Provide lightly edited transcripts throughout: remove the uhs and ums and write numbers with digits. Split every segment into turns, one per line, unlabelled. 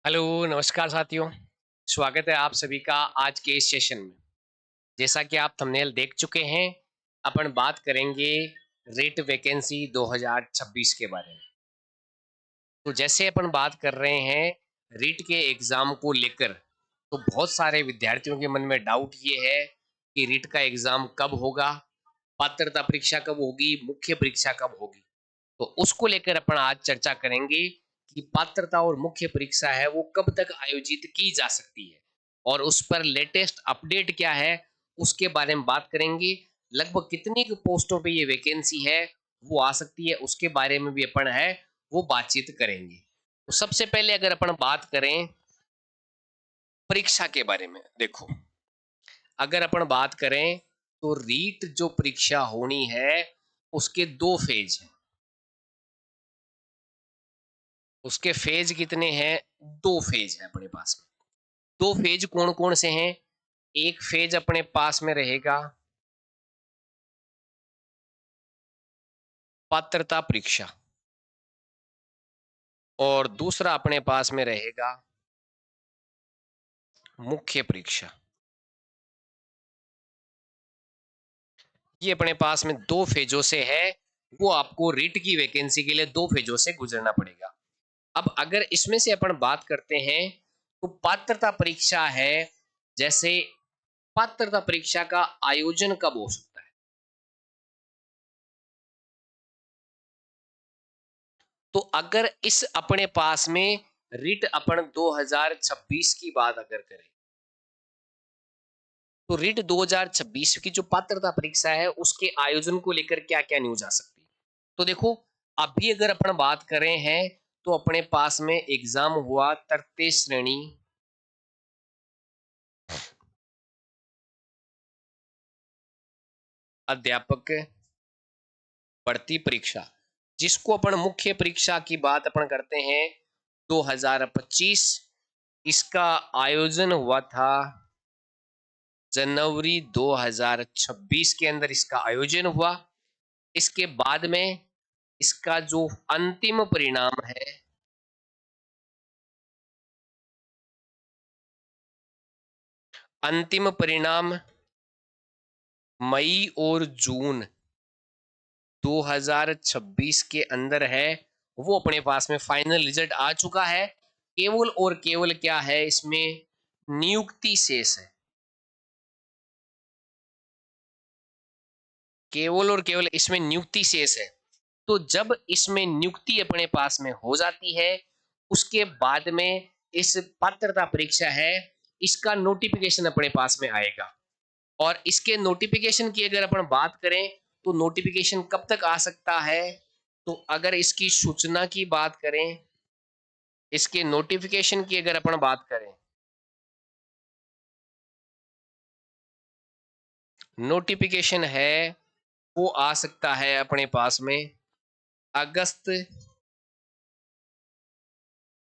Hello, नमस्कार साथियों। स्वागत है आप सभी का आज के इस सेशन में। जैसा कि आप थंबनेल देख चुके हैं, अपन बात करेंगे रेट वैकेंसी 2026 के बारे में। तो जैसे अपन बात कर रहे हैं रीट के एग्ज़ाम को लेकर, तो बहुत सारे विद्यार्थियों के मन में डाउट ये है कि रीट का एग्ज़ाम कब होगा, पात्रता परीक्षा कब होगी, मुख्य परीक्षा कब होगी। तो उसको लेकर अपन आज चर्चा करेंगे कि पात्रता और मुख्य परीक्षा है वो कब तक आयोजित की जा सकती है और उस पर लेटेस्ट अपडेट क्या है उसके बारे में बात करेंगे। लगभग कितनी पोस्टों पे ये वैकेंसी है वो आ सकती है उसके बारे में भी अपन है वो बातचीत करेंगे। तो सबसे पहले अगर अपन बात करें परीक्षा के बारे में, देखो अगर अपन बात करें तो रीट जो परीक्षा होनी है उसके दो फेज हैं। उसके फेज कितने हैं? दो फेज है अपने पास में। दो फेज कौन कौन से हैं? एक फेज अपने पास में रहेगा पात्रता परीक्षा और दूसरा अपने पास में रहेगा मुख्य परीक्षा। ये अपने पास में दो फेजों से है, वो आपको रीट की वैकेंसी के लिए दो फेजों से गुजरना पड़ेगा। अब अगर इसमें से अपन बात करते हैं तो पात्रता परीक्षा है, जैसे पात्रता परीक्षा का आयोजन कब हो सकता है? तो अगर इस अपने पास में रिट अपन 2026 की बात अगर करें तो रिट 2026 की जो पात्रता परीक्षा है उसके आयोजन को लेकर क्या क्या न्यूज आ सकती है। तो देखो अभी अगर अपन बात करें हैं तो अपने पास में एग्जाम हुआ तृतीय श्रेणी अध्यापक भर्ती परीक्षा, जिसको अपन मुख्य परीक्षा की बात अपन करते हैं 2025। इसका आयोजन हुआ था जनवरी 2026 के अंदर इसका आयोजन हुआ। इसके बाद में इसका जो अंतिम परिणाम है अंतिम परिणाम मई और जून 2026 के अंदर है, वो अपने पास में फाइनल रिजल्ट आ चुका है। केवल और केवल क्या है इसमें नियुक्ति शेष है। केवल और केवल इसमें नियुक्ति शेष है। तो जब इसमें नियुक्ति अपने पास में हो जाती है उसके बाद में इस पात्रता परीक्षा है इसका नोटिफिकेशन अपने पास में आएगा। और इसके नोटिफिकेशन की अगर अपन बात करें तो नोटिफिकेशन कब तक आ सकता है? तो अगर इसकी सूचना की बात करें, इसके नोटिफिकेशन की अगर अपन बात करें, नोटिफिकेशन है वो आ सकता है अपने पास में अगस्त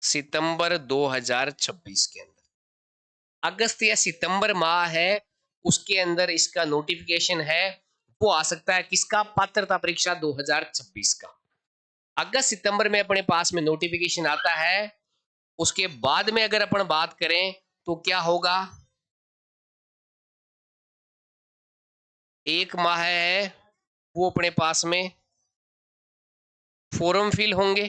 सितंबर 2026 के अंदर। अगस्त या सितंबर माह है उसके अंदर इसका नोटिफिकेशन है वो आ सकता है। किसका? पात्रता परीक्षा 2026 का। अगस्त सितंबर में अपने पास में नोटिफिकेशन आता है। उसके बाद में अगर अपन बात करें तो क्या होगा? एक माह है वो अपने पास में फॉर्म फिल होंगे।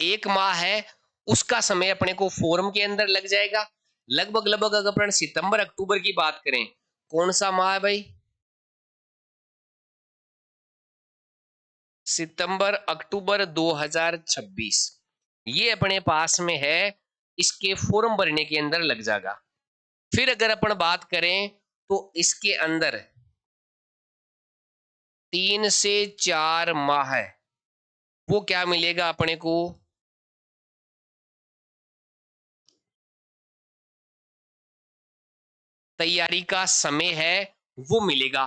एक माह है उसका समय अपने को फॉर्म के अंदर लग जाएगा। लगभग लगभग अगर अपन सितंबर अक्टूबर की बात करें, कौन सा माह है भाई? सितंबर अक्टूबर 2026 ये अपने पास में है, इसके फॉर्म भरने के अंदर लग जाएगा। फिर अगर अपन बात करें तो इसके अंदर 3 से 4 माह वो क्या मिलेगा अपने को? तैयारी का समय है वो मिलेगा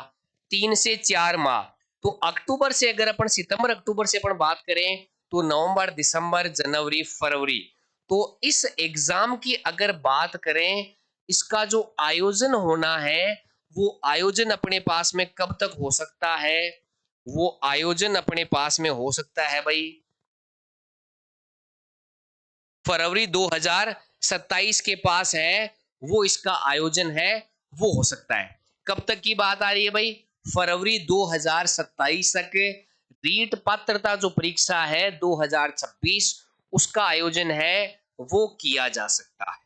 3 से 4 माह। तो अक्टूबर से अगर अपन सितंबर अक्टूबर से अपन बात करें तो नवंबर दिसंबर जनवरी फरवरी, तो इस एग्जाम की अगर बात करें इसका जो आयोजन होना है वो आयोजन अपने पास में कब तक हो सकता है? वो आयोजन अपने पास में हो सकता है भाई फरवरी 2027 के पास है, वो इसका आयोजन है, वो हो सकता है। कब तक की बात आ रही है भाई? फरवरी 2027 तक रीट पात्रता जो परीक्षा है 2026 उसका आयोजन है, वो किया जा सकता है।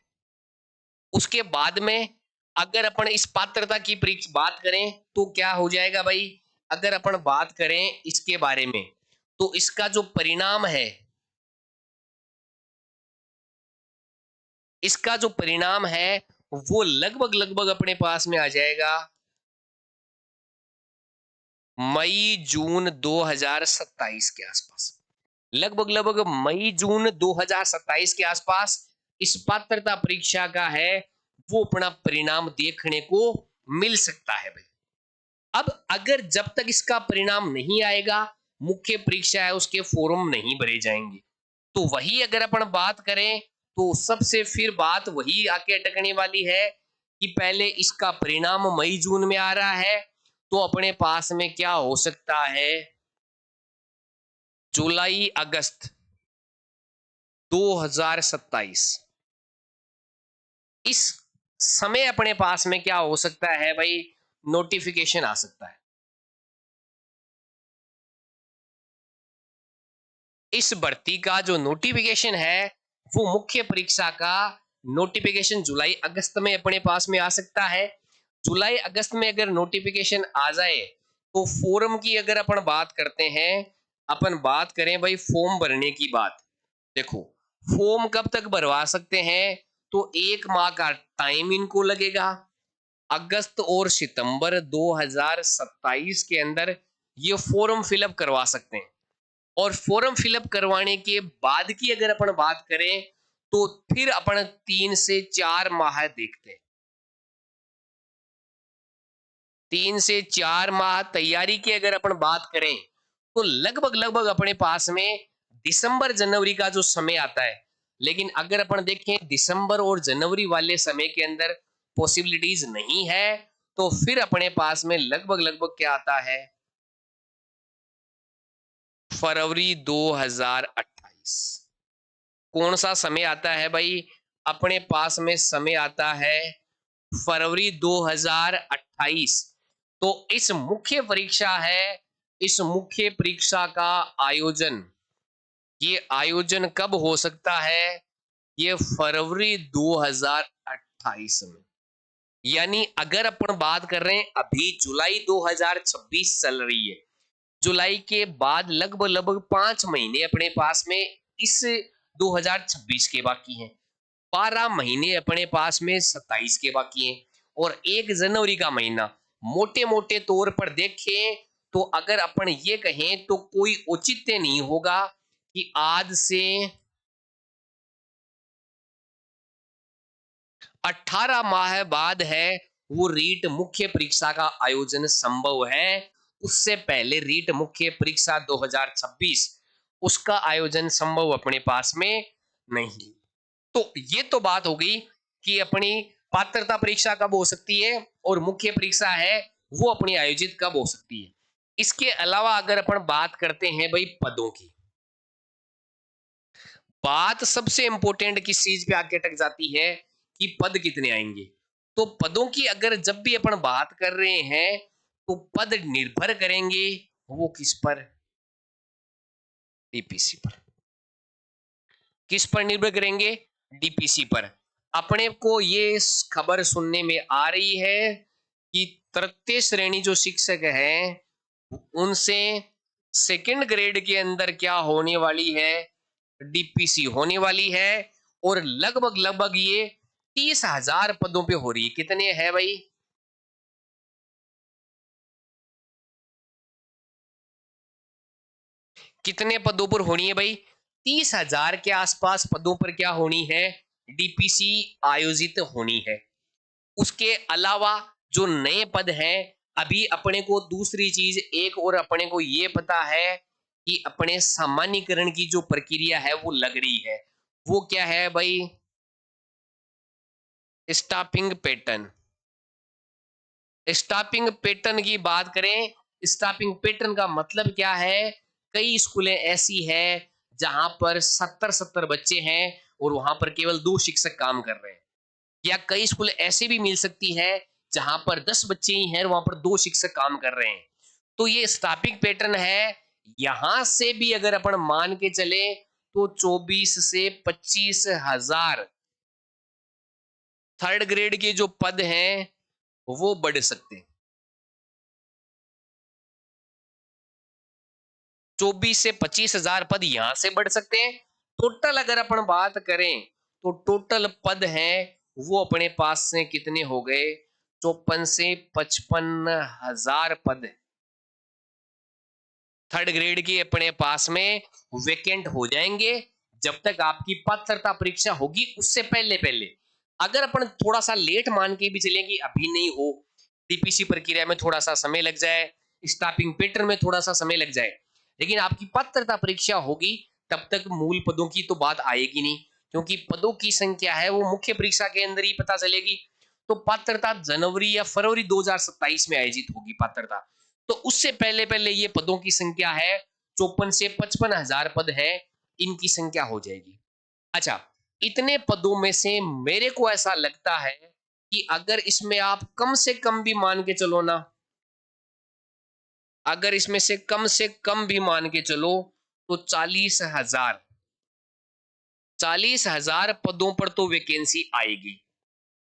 उसके बाद में अगर अपन इस पात्रता की परीक्षा बात करें तो क्या हो जाएगा भाई? अगर अपन बात करें इसके बारे में तो इसका जो परिणाम है, इसका जो परिणाम है वो लगभग लगभग अपने पास में आ जाएगा मई जून 2027 के आसपास। लगभग लगभग मई जून 2027 के आसपास इस पात्रता परीक्षा का है वो अपना परिणाम देखने को मिल सकता है भाई। अब अगर जब तक इसका परिणाम नहीं आएगा, मुख्य परीक्षा है उसके फॉर्म नहीं भरे जाएंगे, तो वही अगर अपन बात करें तो सबसे फिर बात वही आके अटकने वाली है कि पहले इसका परिणाम मई जून में आ रहा है तो अपने पास में क्या हो सकता है जुलाई अगस्त 2027। इस समय अपने पास में क्या हो सकता है भाई? नोटिफिकेशन आ सकता है। इस भर्ती का जो नोटिफिकेशन है वो मुख्य परीक्षा का नोटिफिकेशन जुलाई अगस्त में अपने पास में आ सकता है। जुलाई अगस्त में अगर नोटिफिकेशन आ जाए तो फॉर्म की अगर अपन बात करते हैं, अपन बात करें भाई फॉर्म भरने की बात। देखो, फॉर्म कब तक भरवा सकते हैं? तो 1 माह का टाइम इनको लगेगा। अगस्त और सितंबर 2027 के अंदर ये फॉर्म फिलअप करवा सकते हैं। और फॉर्म फिलअप करवाने के बाद की अगर अपन बात करें तो फिर अपन 3 से 4 माह देखते हैं। 3 से 4 माह तैयारी की अगर अपन बात करें तो लगभग लगभग अपने पास में दिसंबर जनवरी का जो समय आता है। लेकिन अगर अपन देखें दिसंबर और जनवरी वाले समय के अंदर पॉसिबिलिटीज नहीं है, तो फिर अपने पास में लगभग लगभग क्या आता है फरवरी 2028। कौन सा समय आता है भाई? अपने पास में समय आता है फरवरी 2028। तो इस मुख्य परीक्षा है, इस मुख्य परीक्षा का आयोजन, ये आयोजन कब हो सकता है? ये फरवरी 2028 में। यानी अगर अपन बात कर रहे हैं अभी जुलाई 2026 चल रही है, जुलाई के बाद लगभग लगभग 5 महीने अपने पास में इस 2026 के बाकी हैं। 12 महीने अपने पास में 27 के बाकी हैं और 1 जनवरी का महीना। मोटे मोटे तौर पर देखें तो अगर अपन ये कहें तो कोई औचित्य नहीं होगा कि आज से 18 माह बाद है वो रीट मुख्य परीक्षा का आयोजन संभव है। उससे पहले रीट मुख्य परीक्षा 2026 उसका आयोजन संभव अपने पास में नहीं। तो ये तो बात हो गई कि अपनी पात्रता परीक्षा कब हो सकती है और मुख्य परीक्षा है वो अपनी आयोजित कब हो सकती है। इसके अलावा अगर अपन बात करते हैं भाई पदों की, बात सबसे इंपॉर्टेंट किस चीज पे आके अटक जाती है कि पद कितने आएंगे। तो पदों की अगर जब भी अपन बात कर रहे हैं तो पद निर्भर करेंगे वो किस पर? डीपीसी पर। किस पर निर्भर करेंगे? डीपीसी पर। अपने को ये खबर सुनने में आ रही है कि तृतीय श्रेणी जो शिक्षक हैं उनसे सेकंड ग्रेड के अंदर क्या होने वाली है? डीपीसी होने वाली है। और लगभग लगभग ये 30,000 पदों पे हो रही है। कितने हैं भाई? कितने पदों पर होनी है भाई? 30,000 के आसपास पदों पर क्या होनी है? डीपीसी आयोजित होनी है। उसके अलावा जो नए पद हैं, अभी अपने को दूसरी चीज एक और अपने को ये पता है कि अपने सामान्यकरण की जो प्रक्रिया है वो लग रही है। वो क्या है भाई? Staffing pattern. स्टाफिंग पैटर्न की बात करें स्टाफिंग पैटर्न का मतलब क्या है? कई स्कूलें ऐसी है जहां पर 70-70 बच्चे हैं और वहां पर केवल 2 शिक्षक काम कर रहे हैं, या कई स्कूल ऐसे भी मिल सकती है जहां पर 10 बच्चे ही हैं और वहां पर 2 शिक्षक काम कर रहे हैं। तो ये स्टाफिंग पैटर्न है। यहां से भी अगर अपन मान के चले तो 24 से 25,000 थर्ड ग्रेड के जो पद हैं वो बढ़ सकते हैं। 24 से 25,000 पद यहां से बढ़ सकते हैं। टोटल अगर अपन बात करें तो टोटल पद हैं वो अपने पास से कितने हो गए? 54 से 55,000 पद थर्ड ग्रेड के अपने पास में वेकेंट हो जाएंगे जब तक आपकी पात्रता परीक्षा होगी उससे पहले पहले। अगर अपन थोड़ा सा लेट मान के भी चलें कि अभी नहीं हो, टीपीसी प्रक्रिया में थोड़ा सा समय लग जाए, स्टाफिंग पैटर्न में थोड़ा सा समय लग जाए, लेकिन आपकी पात्रता परीक्षा होगी तब तक मूल पदों की तो बात आएगी नहीं, क्योंकि पदों की संख्या है वो मुख्य परीक्षा के अंदर ही पता चलेगी। तो पात्रता जनवरी या फरवरी 2027 में आयोजित होगी पात्रता। तो उससे पहले पहले ये पदों की संख्या है 54 से 55,000 पद है, इनकी संख्या हो जाएगी। अच्छा, इतने पदों में से मेरे को ऐसा लगता है कि अगर इसमें आप कम से कम भी मान के चलो ना, अगर इसमें से कम भी मान के चलो तो 40,000 पदों पर तो वैकेंसी आएगी।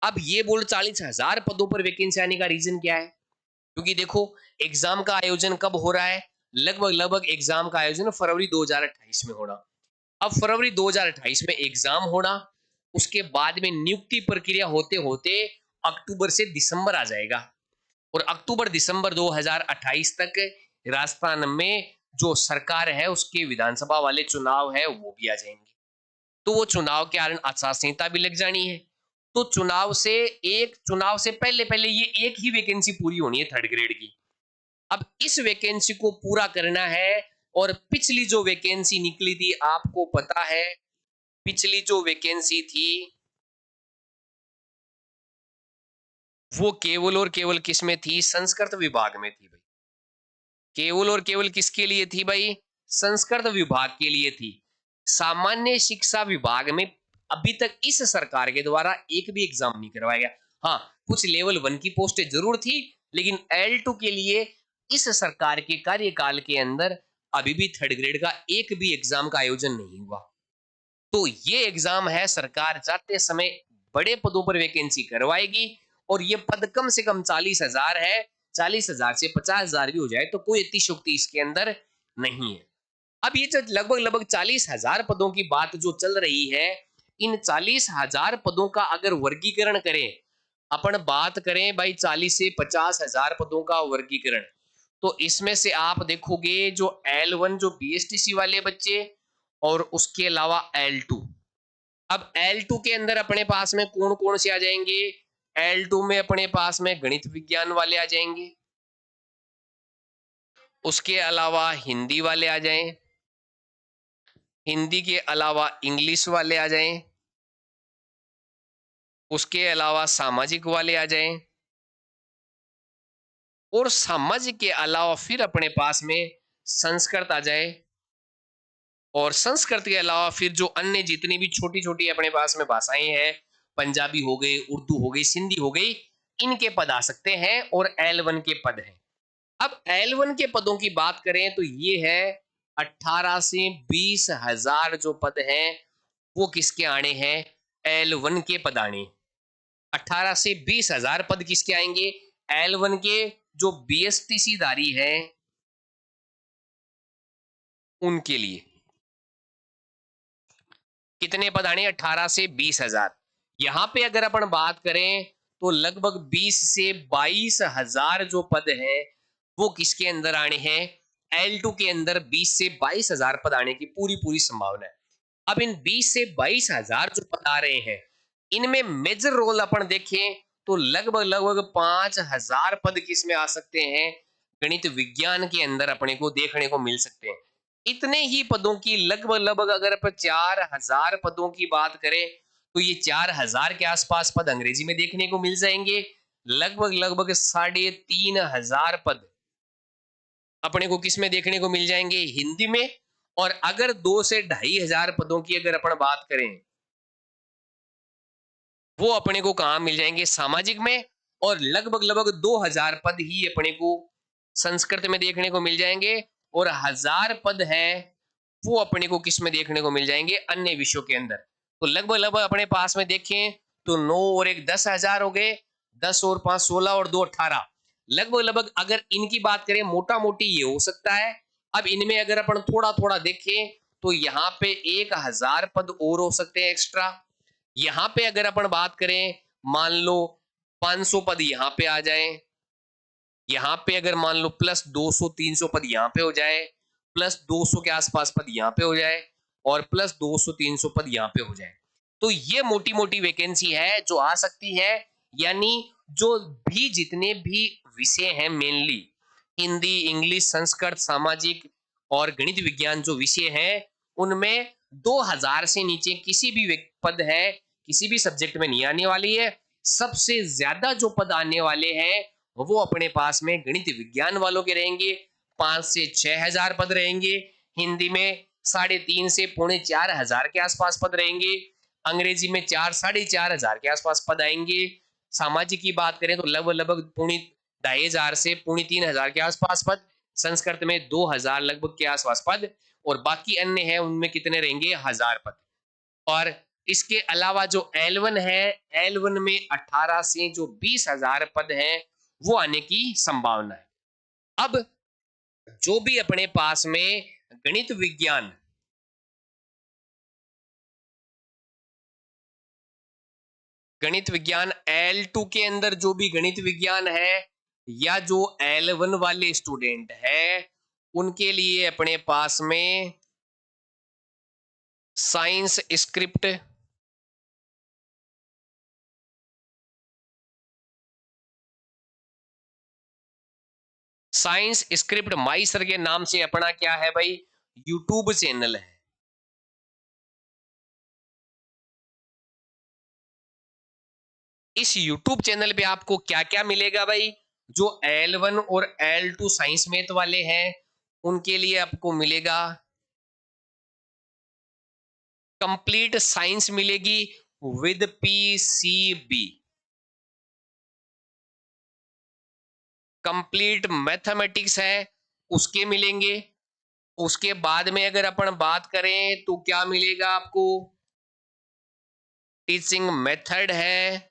अब ये बोल 40,000 पदों पर वैकेंसी आने का रीजन क्या है? क्योंकि देखो, एग्जाम का आयोजन कब हो रहा है? लगभग लगभग एग्जाम का आयोजन फरवरी 2028 में होना। अब फरवरी 2028 में एग्जाम होना, उसके बाद में नियुक्ति प्रक्रिया होते होते अक्टूबर से दिसंबर आ जाएगा, और अक्टूबर दिसंबर 2028 तक राजस्थान में जो सरकार है उसके विधानसभा वाले चुनाव है वो भी आ जाएंगे। तो वो चुनाव के कारण आचार संहिता भी लग जानी है। तो चुनाव से पहले पहले ये एक ही वैकेंसी पूरी होनी है थर्ड ग्रेड की। अब इस वैकेंसी को पूरा करना है। और पिछली जो वैकेंसी निकली थी आपको पता है, पिछली जो वैकेंसी थी वो केवल और केवल किस में थी? संस्कृत विभाग में थी भाई। केवल और केवल किसके लिए थी भाई? संस्कृत विभाग के लिए थी। सामान्य शिक्षा विभाग में अभी तक इस सरकार के द्वारा एक भी एग्जाम नहीं करवाया गया। हाँ, कुछ लेवल 1 की पोस्टें जरूर थी, लेकिन L2 के लिए इस सरकार के कार्यकाल के अंदर अभी भी थर्ड ग्रेड का एक भी एग्जाम का आयोजन नहीं हुआ। तो ये एग्जाम है, सरकार जाते समय बड़े पदों पर वैकेंसी करवाएगी, और ये पद कम से कम 40,000 है। 40,000 से 50,000 भी हो जाए तो कोई अतिशयोक्ति इसके अंदर नहीं है। अब ये जो लगभग लगभग 40,000 पदों की बात जो चल रही है, इन 40,000 पदों का अगर वर्गीकरण करें, अपन बात करें भाई 40 से 50,000 पदों का वर्गीकरण, तो इसमें से आप देखोगे जो L1 जो बीएसटीसी वाले बच्चे, और उसके अलावा L2। अब L2 के अंदर अपने पास में कौन कौन से आ जाएंगे? L2 में अपने पास में गणित विज्ञान वाले आ जाएंगे, उसके अलावा हिंदी वाले आ जाएं, हिंदी के अलावा इंग्लिश वाले आ जाएं, उसके अलावा सामाजिक वाले आ जाएं, और सामाजिक के अलावा फिर अपने पास में संस्कृत आ जाए, और संस्कृत के अलावा फिर जो अन्य जितनी भी छोटी छोटी अपने पास में भाषाएं हैं, पंजाबी हो गई, उर्दू हो गई, सिंधी हो गई, इनके पद आ सकते हैं, और L1 के पद हैं। अब L1 के पदों की बात करें तो ये है 18 से 20,000 जो पद हैं वो किसके आने हैं? L1 के पद आने। 18 से 20,000 पद किसके आएंगे? L1 के, जो बीएसटीसी धारी है उनके लिए। कितने पद आने? 18 से 20,000। यहां पे अगर अपन बात करें तो लगभग 20 से 22,000 जो पद हैं वो किसके अंदर आने हैं? L2 के अंदर 20 से 22,000 पद आने की पूरी पूरी संभावना है। अब इन 20 से 22,000 जो पद आ रहे हैं, इनमें मेजर रोल अपन देखें तो लगभग लगभग 5,000 पद किसमें आ सकते हैं? गणित विज्ञान के अंदर अपने को देखने को मिल सकते हैं। इतने ही पदों की लगभग लगभग अगर अपन 4,000 पदों की बात करें तो ये 4,000 के आसपास पद अंग्रेजी में देखने को मिल जाएंगे। लगभग लगभग 3,500 पद अपने को किस में देखने को मिल जाएंगे? हिंदी में। और अगर 2 से 2,500 पदों की अगर अपन बात करें, वो अपने को कहां मिल जाएंगे? सामाजिक में। और लगभग लगभग 2,000 पद ही अपने को संस्कृत में देखने को मिल जाएंगे। और 1,000 पद है वो अपने को किस में देखने को मिल जाएंगे? अन्य विषयों के अंदर। तो लगभग लगभग अपने पास में देखें तो 9 और 1 10,000 हो गए, 10 और 5 16 और 2 18। लगभग लगभग अगर इनकी बात करें मोटा मोटी ये हो सकता है। अब इनमें अगर अपन थोड़ा थोड़ा देखें तो यहाँ पे 1,000 पद और हो सकते हैं एक्स्ट्रा। यहाँ पे अगर अपन बात करें, मान लो 500 पद यहाँ पे आ जाए, यहाँ पे अगर मान लो प्लस 200 300 पद यहाँ पे हो जाए, प्लस 200 के आसपास पद यहाँ पे हो जाए, और प्लस 200 300 पद यहाँ पे हो जाए, तो ये मोटी मोटी वैकेंसी है जो आ सकती है। यानी जो भी जितने भी विषय हैं, मेनली हिंदी, इंग्लिश, संस्कृत, सामाजिक और गणित विज्ञान जो विषय हैं, उनमें 2000 से नीचे किसी भी पद है, किसी भी सब्जेक्ट में नहीं आने वाली है। सबसे ज्यादा जो पद आने वाले हैं वो अपने पास में गणित विज्ञान वालों के रहेंगे। 5 से 6,000 पद रहेंगे। हिंदी में 3.5 से 4,500 के आसपास पद रहेंगे। अंग्रेजी में 4-4,500 के आसपास पद आएंगे। सामाजिक की बात करें तो लगभग लगभग 2,500 से 3,500 के आसपास पद। संस्कृत में 2,000 लगभग के आसपास पद। और बाकी अन्य है उनमें कितने रहेंगे? 1,000 पद। और इसके अलावा जो L1 है, L1 में 18 से जो 20,000 पद हैं वो आने की संभावना है। अब जो भी अपने पास में गणित विज्ञान, L2 के अंदर जो भी गणित विज्ञान है, या जो L1 वाले स्टूडेंट है, उनके लिए अपने पास में साइंस स्क्रिप्ट, माई सर के नाम से अपना क्या है भाई? यूट्यूब चैनल है। इस यूट्यूब चैनल पे आपको क्या क्या मिलेगा भाई? जो L1 और L2 साइंस मैथ वाले हैं उनके लिए आपको मिलेगा कंप्लीट साइंस मिलेगी विद PCB, कंप्लीट मैथमेटिक्स है उसके मिलेंगे। उसके बाद में अगर अपन बात करें तो क्या मिलेगा आपको? टीचिंग मेथड है,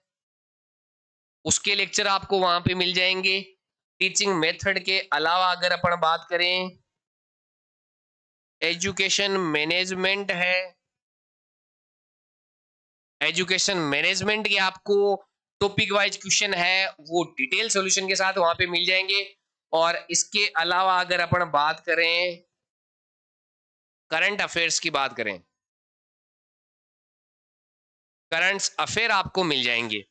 उसके लेक्चर आपको वहां पे मिल जाएंगे। टीचिंग मेथड के अलावा अगर अपन बात करें, एजुकेशन मैनेजमेंट है, एजुकेशन मैनेजमेंट के आपको टॉपिक वाइज क्वेश्चन है वो डिटेल सॉल्यूशन के साथ वहां पे मिल जाएंगे। और इसके अलावा अगर अपन बात करें, करंट अफेयर्स की बात करें, करंट अफेयर आपको मिल जाएंगे।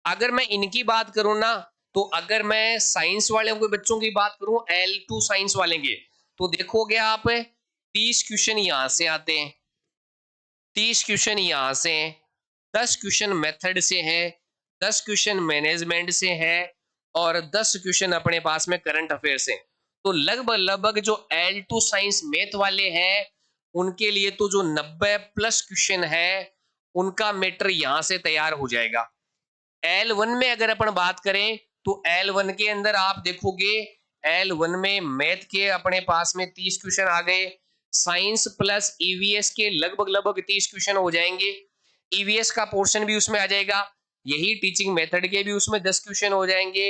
अगर मैं इनकी बात करूं ना, तो अगर मैं साइंस वाले के बच्चों की बात करूं, L2 साइंस वाले के, तो देखोगे आप 30 क्वेश्चन यहां से आते हैं, 30 क्वेश्चन यहां से हैं, 10 क्वेश्चन मेथड से है, 10 क्वेश्चन मैनेजमेंट से है, और 10 क्वेश्चन अपने पास में करंट अफेयर से। तो लगभग लगभग जो L2 साइंस मैथ वाले हैं उनके लिए तो जो 90 प्लस क्वेश्चन है उनका मैटर यहां से तैयार हो जाएगा। L1 में अगर अपन बात करें तो L1 के अंदर आप देखोगे, L1 में मैथ के अपने पास में 30 क्वेश्चन आ गए, साइंस प्लस ईवीएस के लगभग लगभग 30 क्वेश्चन हो जाएंगे। ईवीएस का पोर्शन भी उसमें आ जाएगा, यही टीचिंग मेथड के भी उसमें 10 क्वेश्चन हो जाएंगे,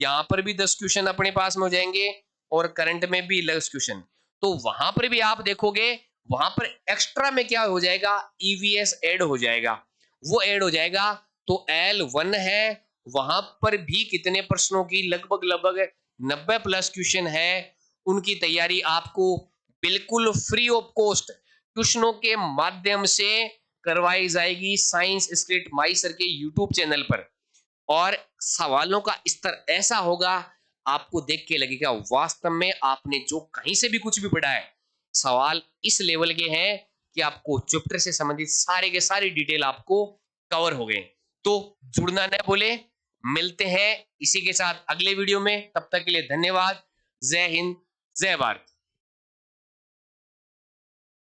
यहाँ पर भी 10 क्वेश्चन अपने पास में हो जाएंगे, और करंट में भी 10 क्वेश्चन। तो वहां पर भी आप देखोगे, वहां पर एक्स्ट्रा में क्या हो जाएगा? ईवीएस ऐड हो जाएगा, वो ऐड हो जाएगा। तो L1 है, वहां पर भी कितने प्रश्नों की? लगभग लगभग 90 प्लस क्वेश्चन है, उनकी तैयारी आपको बिल्कुल फ्री ऑफ कॉस्ट ट्यूशनों के माध्यम से करवाई जाएगी साइंस स्क्रिप्ट माई सर के यूट्यूब चैनल पर। और सवालों का स्तर ऐसा होगा, आपको देख के लगेगा वास्तव में आपने जो कहीं से भी कुछ भी पढ़ा है, सवाल इस लेवल के हैं कि आपको चैप्टर से संबंधित सारे के सारे डिटेल आपको कवर हो गए। तो जुड़ना न भूले, मिलते हैं इसी के साथ अगले वीडियो में, तब तक के लिए धन्यवाद। जय हिंद, जय भारत।